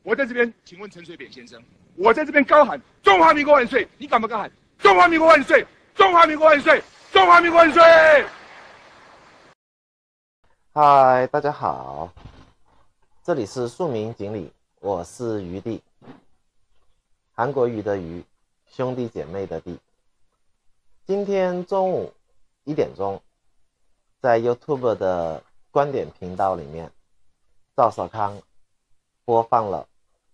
我在这边，请问陈水扁先生，我在这边高喊中华民国万岁，你敢不敢喊中华民国万岁？中华民国万岁！中华民国万岁！嗨，大家好，这里是庶民锦鲤，我是余弟，韩国瑜的余，兄弟姐妹的弟。今天中午1点钟，在 YouTube 的观点频道里面，赵少康播放了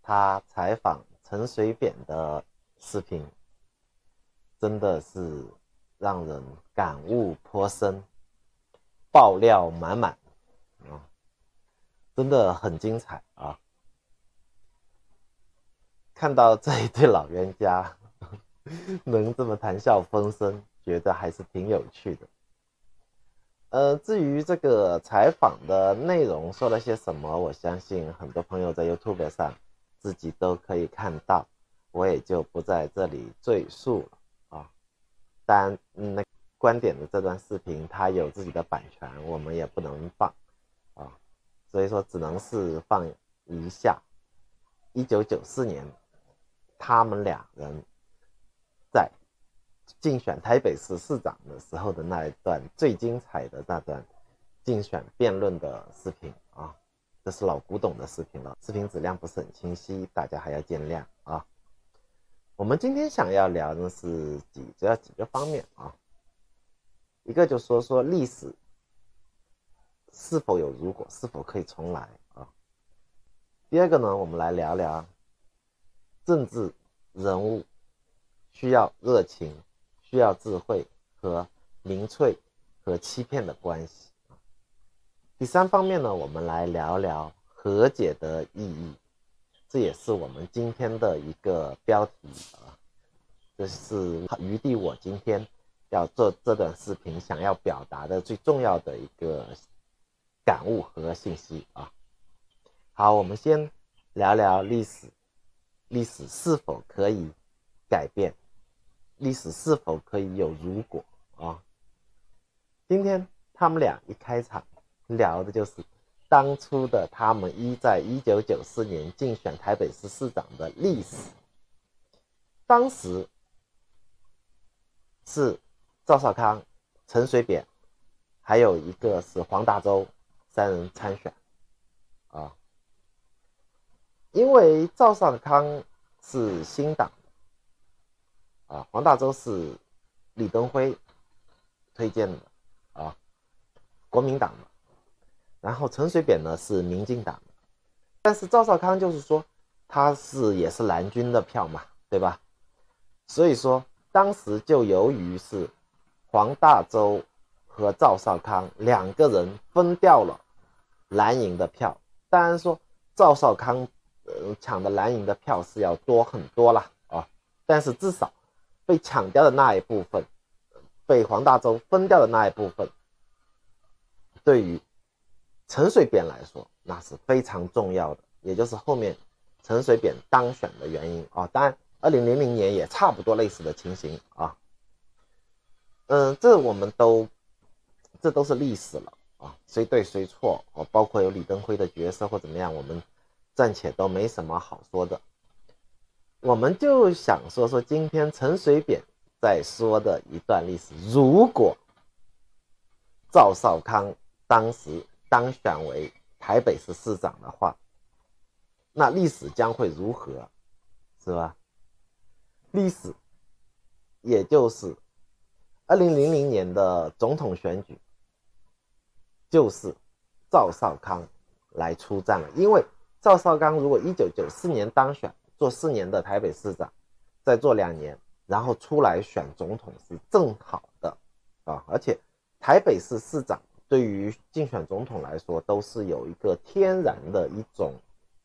他采访陈水扁的视频，真的是让人感悟颇深，爆料满满真的很精彩啊！看到这一对老冤家能这么谈笑风生，觉得还是挺有趣的。至于这个采访的内容说了些什么，我相信很多朋友在 YouTube 上自己都可以看到，我也就不在这里赘述了啊。当然，那观点的这段视频它有自己的版权，我们也不能放啊，所以说只能是放一下1994年他们俩人在竞选台北市市长的时候的那一段最精彩的那段竞选辩论的视频啊，这是老古董的视频了，视频质量不是很清晰，大家还要见谅啊。我们今天想要聊的是主要几个方面啊，一个就说说历史是否有如果，是否可以重来啊。第二个呢，我们来聊聊政治人物需要热情、需要智慧和民粹和欺骗的关系。第三方面呢，我们来聊聊和解的意义，这也是我们今天的一个标题啊。这是余弟我今天要做这段视频想要表达的最重要的一个感悟和信息啊。好，我们先聊聊历史，历史是否可以改变，历史是否可以有如果啊？今天他们俩一开场聊的就是当初的他们在1994年竞选台北市市长的历史。当时是赵少康、陈水扁，还有一个是黄大洲3人参选啊。因为赵少康是新党啊，黄大洲是李登辉推荐的啊，国民党的，然后陈水扁呢是民进党的，但是赵少康就是说他也是蓝军的票嘛，对吧？所以说当时就由于是黄大洲和赵少康两个人分掉了蓝营的票，当然说赵少康抢的蓝营的票是要多很多啦啊，但是至少被抢掉的那一部分，被黄大洲分掉的那一部分，对于陈水扁来说那是非常重要的，也就是后面陈水扁当选的原因啊。当然2000年也差不多类似的情形啊。这都是历史了啊，谁对谁错啊，包括有李登辉的角色或怎么样，我们暂且都没什么好说的。我们就想说说今天陈水扁在说的一段历史，如果赵少康当时当选为台北市市长的话，那历史将会如何，是吧？历史也就是2000年的总统选举，就是赵少康来出战了。因为赵少康如果1994年当选，做4年的台北市长，再做2年，然后出来选总统是正好的啊。而且台北市市长对于竞选总统来说都是有一个天然的一种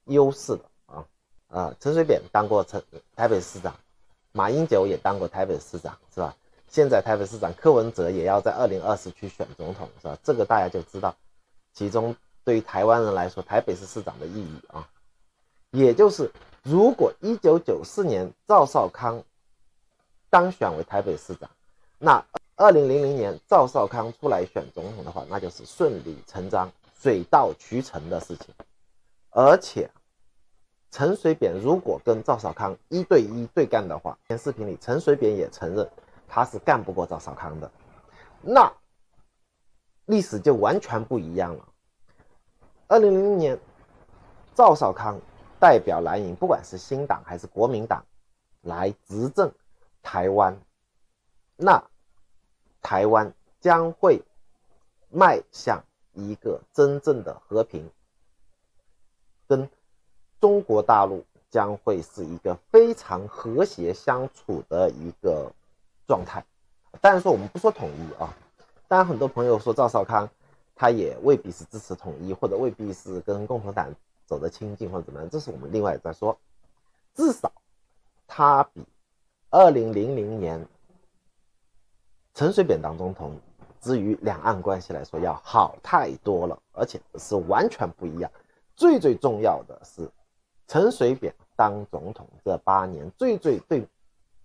优势的啊。陈水扁当过台北市长，马英九也当过台北市长，是吧？现在台北市长柯文哲也要在2020去选总统，是吧？这个大家就知道其中对于台湾人来说台北市市长的意义啊。也就是如果1994年赵少康当选为台北市长，那2000年赵少康出来选总统的话，那就是顺理成章水到渠成的事情。而且陈水扁如果跟赵少康1对1对干的话，视频里陈水扁也承认他是干不过赵少康的，那历史就完全不一样了。2000年，赵少康代表蓝营，不管是新党还是国民党来执政台湾，那台湾将会迈向一个真正的和平，跟中国大陆将会是一个非常和谐相处的一个状态。当然说我们不说统一啊，当然很多朋友说赵少康他也未必是支持统一，或者未必是跟共和党走得亲近或者怎么样，这是我们另外再说。至少他比2000年陈水扁当总统至于两岸关系来说要好太多了，而且是完全不一样。最重要的是，陈水扁当总统这8年，最对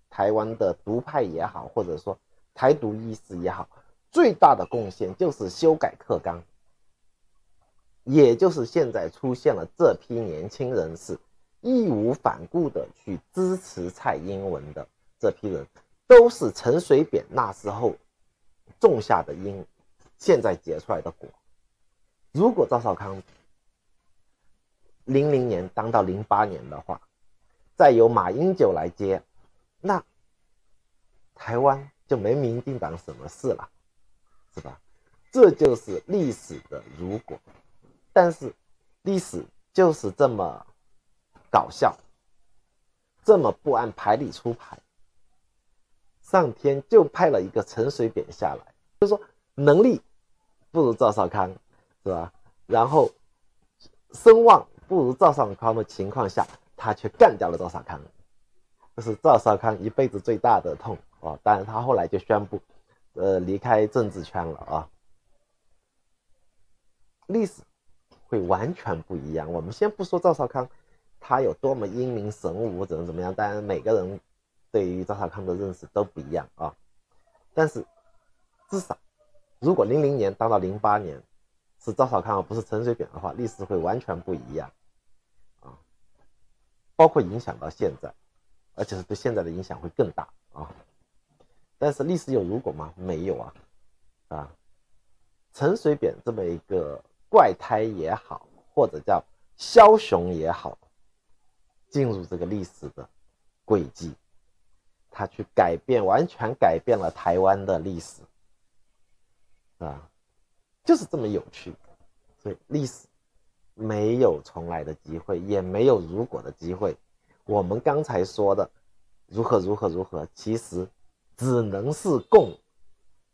台湾的独派也好，或者说台独意识也好，最大的贡献就是修改课纲，也就是现在出现了这批年轻人是义无反顾的去支持蔡英文的这批人，都是陈水扁那时候种下的因，现在结出来的果。如果赵少康00年当到08年的话，再由马英九来接，那台湾就没民进党什么事了，是吧？这就是历史的如果。但是历史就是这么搞笑，这么不按牌理出牌，上天就派了一个陈水扁下来，就是说能力不如赵少康，是吧？然后声望不如赵少康的情况下，他却干掉了赵少康，这是赵少康一辈子最大的痛啊！当然他后来就宣布离开政治圈了啊。历史会完全不一样。我们先不说赵少康他有多么英明神武怎么样，当然每个人对于赵少康的认识都不一样啊。但是至少如果00年当到08年是赵少康而不是陈水扁的话，历史会完全不一样啊，包括影响到现在，而且是对现在的影响会更大啊。但是历史有如果吗？没有啊。陈水扁这么一个怪胎也好，或者叫枭雄也好，进入这个历史的轨迹，他去完全改变了台湾的历史就是这么有趣。所以历史没有重来的机会，也没有如果的机会。我们刚才说的如何，其实只能是供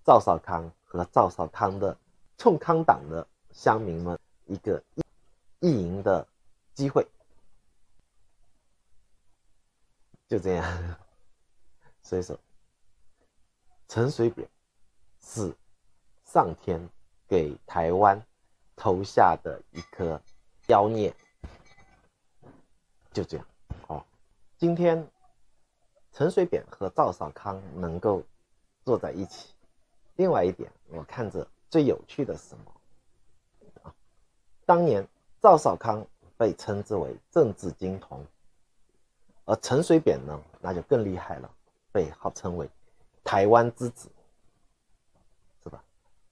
赵少康和赵少康的冲康党的乡民们一个意淫的机会。就这样。所以说陈水扁是上天给台湾投下的一颗妖孽，就这样今天陈水扁和赵少康能够坐在一起，另外一点我看着最有趣的是什么当年赵少康被称之为政治金童，而陈水扁呢那就更厉害了，被号称为台湾之子，是吧？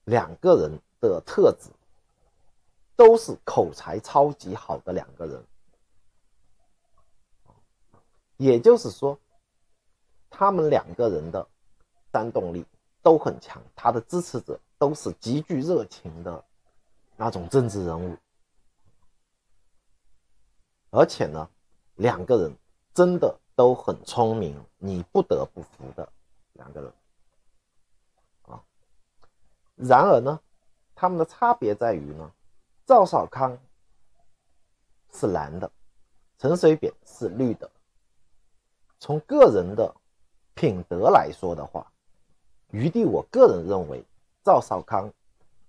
两个人的特质都是口才超级好的两个人，也就是说他们两个人的煽动力都很强，他的支持者都是极具热情的那种政治人物，而且呢两个人真的都很聪明，你不得不服的两个人然而呢他们的差别在于呢，赵少康是蓝的，陈水扁是绿的。从个人的品德来说的话，余弟我个人认为赵少康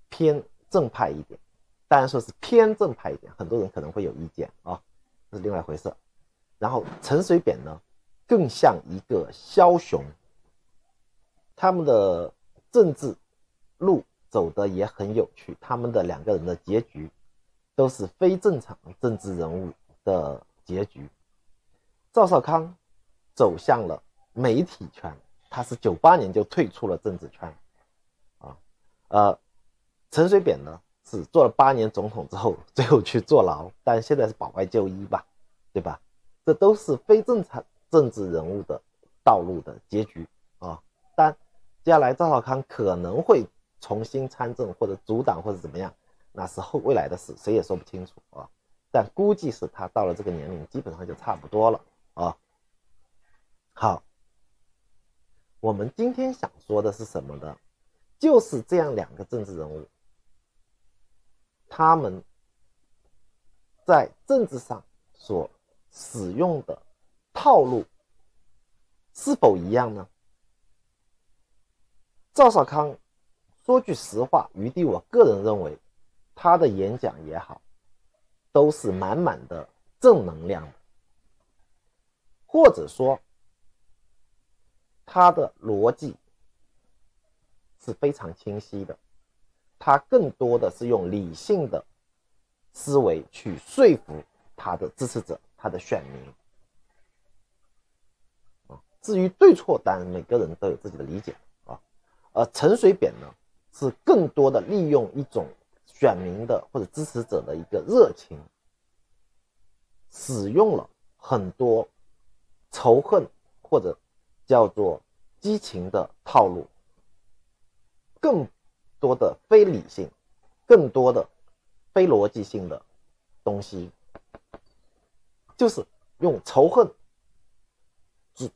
偏正派一点，当然说是偏正派一点，很多人可能会有意见这是另外一回事。然后陈水扁呢更像一个枭雄，他们的政治路走得也很有趣，他们的两个人的结局都是非正常政治人物的结局。赵少康走向了媒体圈，他是98年就退出了政治圈陈水扁呢是做了8年总统之后，最后去坐牢，但现在是保外就医吧，对吧？这都是非正常政治人物的道路的结局但接下来赵少康可能会重新参政或者组党或者怎么样，那是未来的事，谁也说不清楚但估计是他到了这个年龄基本上就差不多了好，我们今天想说的是什么呢？就是这样两个政治人物，他们在政治上所使用的套路是否一样呢？赵少康说句实话，余弟我个人认为他的演讲也好，都是满满的正能量的，或者说他的逻辑是非常清晰的，他更多的是用理性的思维去说服他的支持者，他的选民至于对错，当然每个人都有自己的理解而陈水扁呢，是更多的利用一种选民的或者支持者的一个热情，使用了很多仇恨或者叫做激情的套路，更多的非理性，更多的非逻辑性的东西，就是用仇恨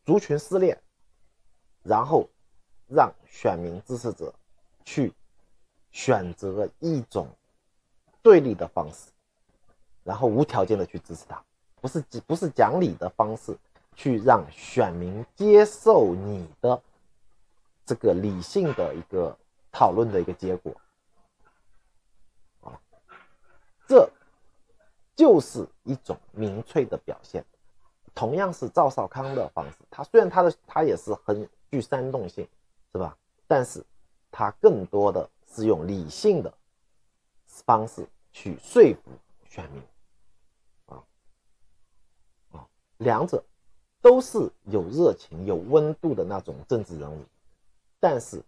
族群撕裂，然后让选民支持者去选择一种对立的方式，然后无条件的去支持他，不是讲理的方式去让选民接受你的这个理性的一个讨论的一个结果这就是一种民粹的表现。同样是赵少康的方式，他虽然他也是很具煽动性，是吧？但是他更多的是用理性的方式去说服选民两者都是有热情有温度的那种政治人物，但是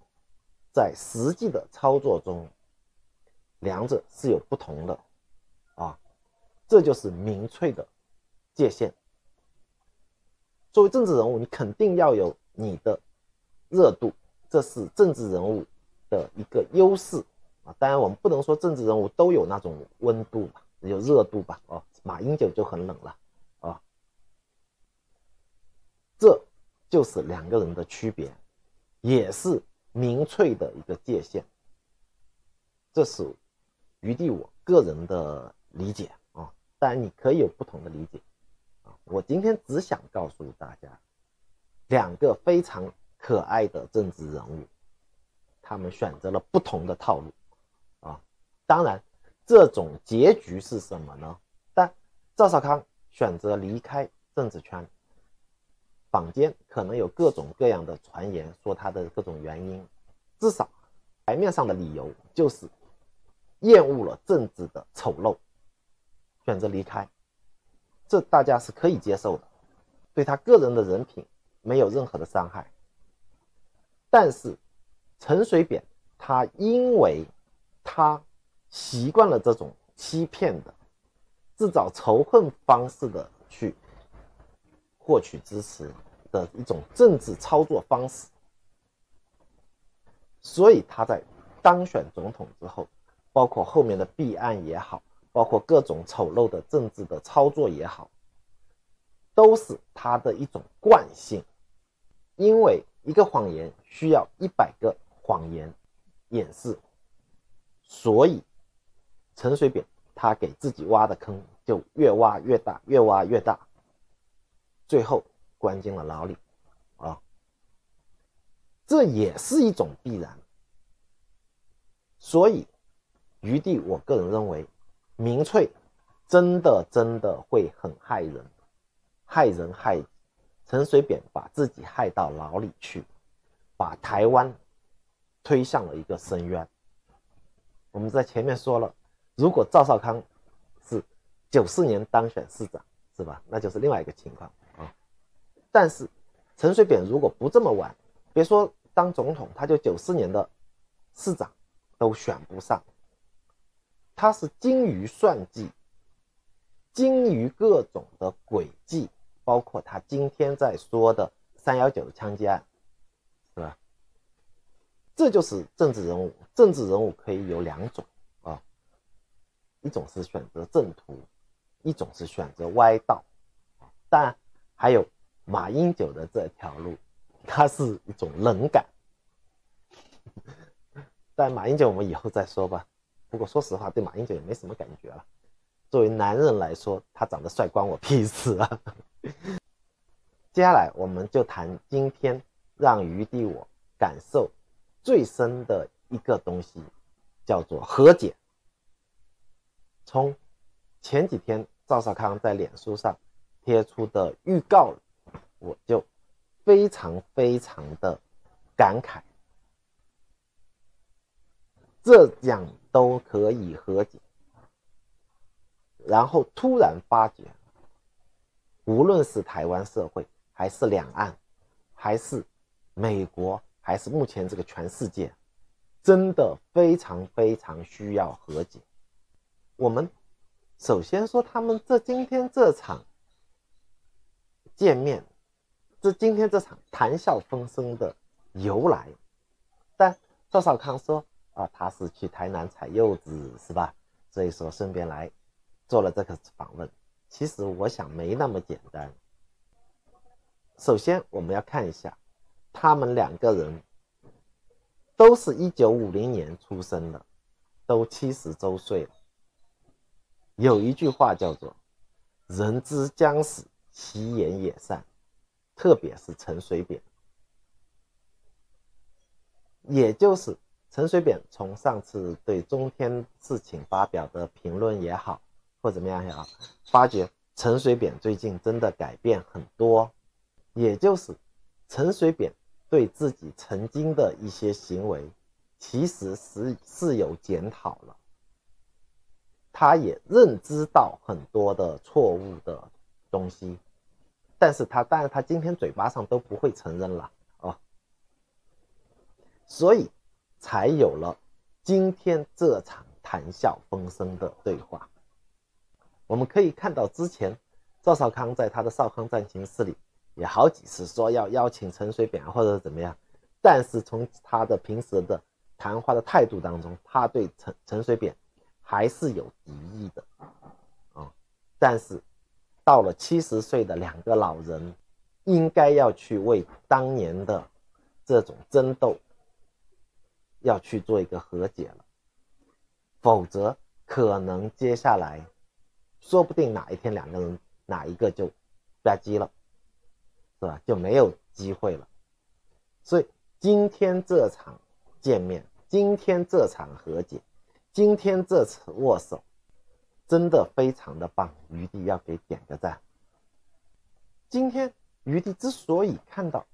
在实际的操作中两者是有不同的这就是民粹的界限。作为政治人物，你肯定要有你的热度，这是政治人物的一个优势当然我们不能说政治人物都有那种温度吧，有热度吧马英九就很冷了这就是两个人的区别，也是民粹的一个界限。这是余弟我个人的理解当然你可以有不同的理解我今天只想告诉大家，两个非常可爱的政治人物，他们选择了不同的套路当然这种结局是什么呢？但赵少康选择离开政治圈，坊间可能有各种各样的传言说他的各种原因，至少台面上的理由就是厌恶了政治的丑陋，选择离开，这大家是可以接受的，对他个人的人品没有任何的伤害。但是陈水扁他因为他习惯了这种欺骗的制造仇恨方式的去获取支持的一种政治操作方式，所以他在当选总统之后，包括后面的弊案也好，包括各种丑陋的政治的操作也好，都是他的一种惯性。因为一个谎言需要100个谎言掩饰，所以陈水扁他给自己挖的坑就越挖越大，越挖越大，最后关进了牢里这也是一种必然。所以余弟我个人认为，民粹真的会很害人，害人害己。陈水扁把自己害到牢里去，把台湾推向了一个深渊。我们在前面说了，如果赵少康是94年当选市长，是吧？那就是另外一个情况啊。但是陈水扁如果不这么玩，别说当总统，他就94年的市长都选不上。他是精于算计，精于各种的诡计，包括他今天在说的319的枪击案，是吧？这就是政治人物。政治人物可以有2种啊，一种是选择正途，一种是选择歪道。当然还有马英九的这条路，它是一种冷感。但马英九我们以后再说吧。不过说实话，对马英九也没什么感觉了。作为男人来说，他长得帅关我屁事啊。接下来我们就谈今天让余弟我感受最深的一个东西，叫做和解。从前几天赵少康在脸书上贴出的预告，我就非常的感慨，这样都可以和解。然后突然发觉，无论是台湾社会，还是两岸，还是美国，还是目前这个全世界，真的非常需要和解。我们首先说他们今天这场见面，今天这场谈笑风生的由来。但赵少康说他是去台南采柚子，是吧？所以说顺便来做了这个访问。其实我想没那么简单。首先我们要看一下，他们2个人都是1950年出生的，都70周岁了。有一句话叫做人之将死，其言也善，特别是陈水扁。也就是陈水扁从上次对中天事情发表的评论也好，或怎么样也好，发觉陈水扁最近真的改变很多。也就是陈水扁对自己曾经的一些行为其实是有检讨了，他也认知到很多的错误的东西，但是当然他今天嘴巴上都不会承认了所以才有了今天这场谈笑风生的对话。我们可以看到之前赵少康在他的少康战情室里也好几次说要邀请陈水扁或者怎么样，但是从他的平时的谈话的态度当中，他对陈水扁还是有敌意的但是到了70岁的2个老人，应该要去为当年的这种争斗要去做一个和解了，否则可能接下来说不定哪一天2个人哪一个就吧唧了，是吧？就没有机会了。所以今天这场见面，今天这场和解，今天这次握手，真的非常的棒，余弟要给点个赞。今天余弟之所以看到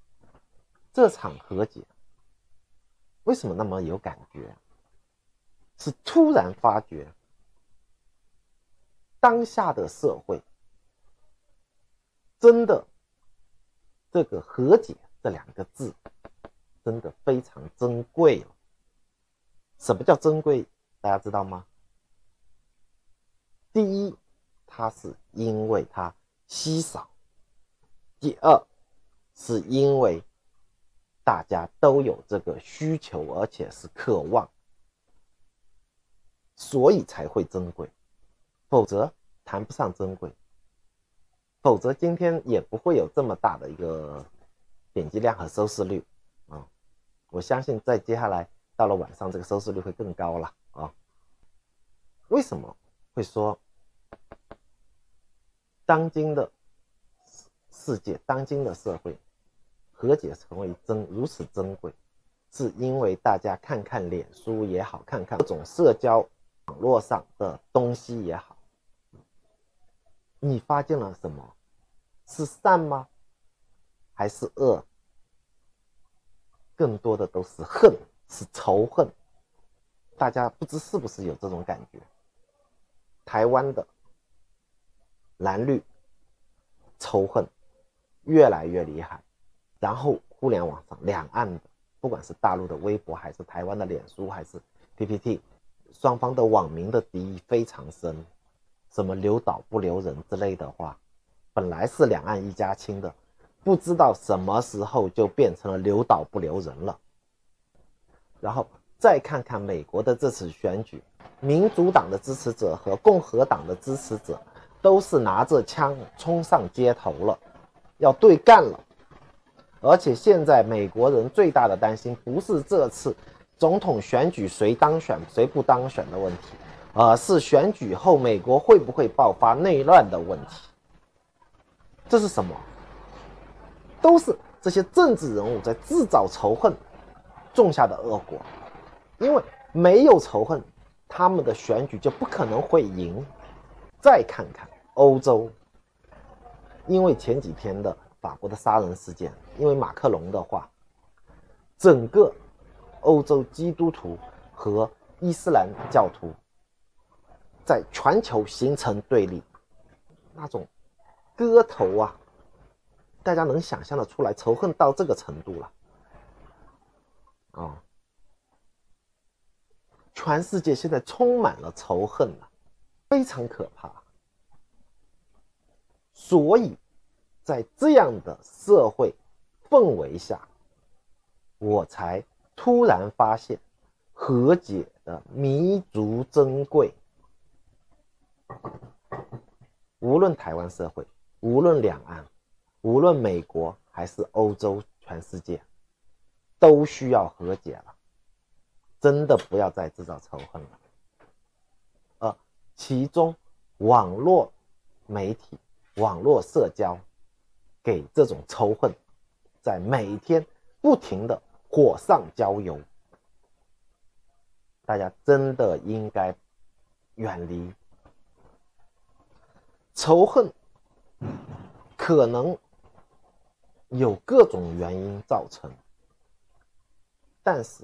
这场和解，为什么那么有感觉？是突然发觉当下的社会真的这个和解这2个字真的非常珍贵了。什么叫珍贵？大家知道吗？第一，它是因为它稀少；第二，是因为大家都有这个需求，而且是渴望，所以才会珍贵。否则谈不上珍贵，否则今天也不会有这么大的一个点击量和收视率我相信在接下来到了晚上，这个收视率会更高了为什么会说当今的世界，当今的社会和解成为如此珍贵，是因为大家看看脸书也好，看看各种社交网络上的东西也好，你发现了什么？是善吗？还是恶？更多的都是恨，是仇恨。大家不知是不是有这种感觉？台湾的蓝绿仇恨越来越厉害，然后互联网上两岸的，不管是大陆的微博还是台湾的脸书还是 PPT， 双方的网民的敌意非常深，什么留岛不留人之类的话，本来是两岸一家亲的，不知道什么时候就变成了留岛不留人了。然后再看看美国的这次选举，民主党的支持者和共和党的支持者都是拿着枪冲上街头了，要对干了。而且现在美国人最大的担心不是这次总统选举谁当选谁不当选的问题，而是选举后美国会不会爆发内乱的问题。这是什么？都是这些政治人物在制造仇恨种下的恶果。因为没有仇恨，他们的选举就不可能会赢。再看看欧洲，因为前几天的法国的杀人事件，因为马克龙的话，整个欧洲基督徒和伊斯兰教徒在全球形成对立，那种割头啊，大家能想象得出来，仇恨到这个程度了全世界现在充满了仇恨了，非常可怕。所以在这样的社会氛围下，我才突然发现和解的弥足珍贵。无论台湾社会，无论两岸，无论美国还是欧洲，全世界都需要和解了。真的不要再制造仇恨了。其中网络媒体、网络社交给这种仇恨在每天不停的火上浇油，大家真的应该远离。仇恨可能有各种原因造成，但是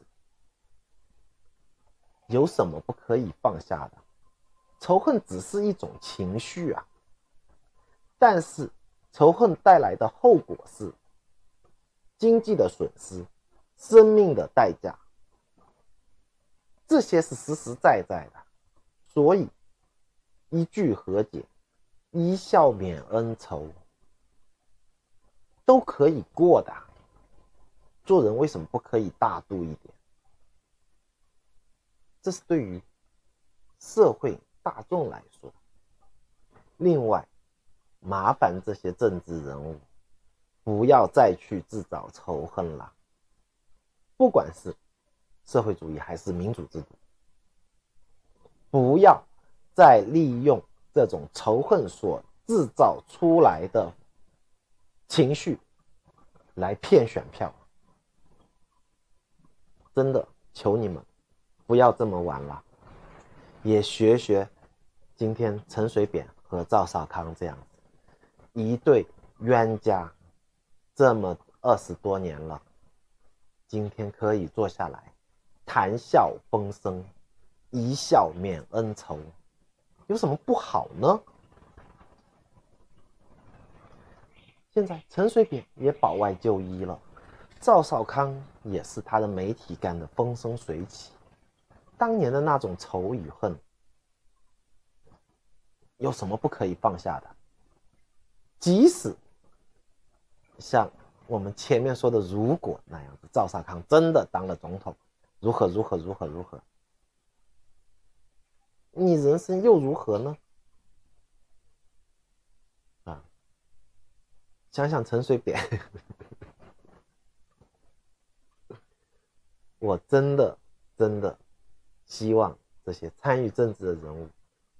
有什么不可以放下的？仇恨只是一种情绪啊，但是仇恨带来的后果是经济的损失、生命的代价，这些是实实在在的。所以一句和解，一笑泯恩仇，都可以过的。做人为什么不可以大度一点？这是对于社会大众来说。另外，麻烦这些政治人物不要再去制造仇恨了，不管是社会主义还是民主制度，不要再利用这种仇恨所制造出来的情绪来骗选票。真的求你们不要这么玩了，也学学今天陈水扁和赵少康这样子一对冤家，这么20多年了，今天可以坐下来谈笑风生，一笑泯恩仇，有什么不好呢？现在陈水扁也保外就医了，赵少康也是他的媒体干得风生水起，当年的那种仇与恨有什么不可以放下的？即使像我们前面说的如果那样子，赵少康真的当了总统，如何，你人生又如何呢？想想陈水扁我真的希望这些参与政治的人物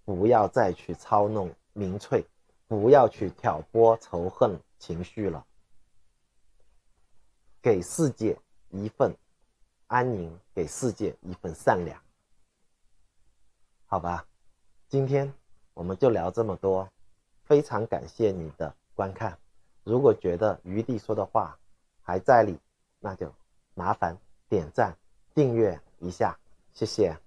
不要再去操弄民粹，不要去挑拨仇恨情绪了，给世界一份安宁，给世界一份善良。好吧，今天我们就聊这么多，非常感谢你的观看。如果觉得余弟说的话还在理，那就麻烦点赞订阅一下，谢谢。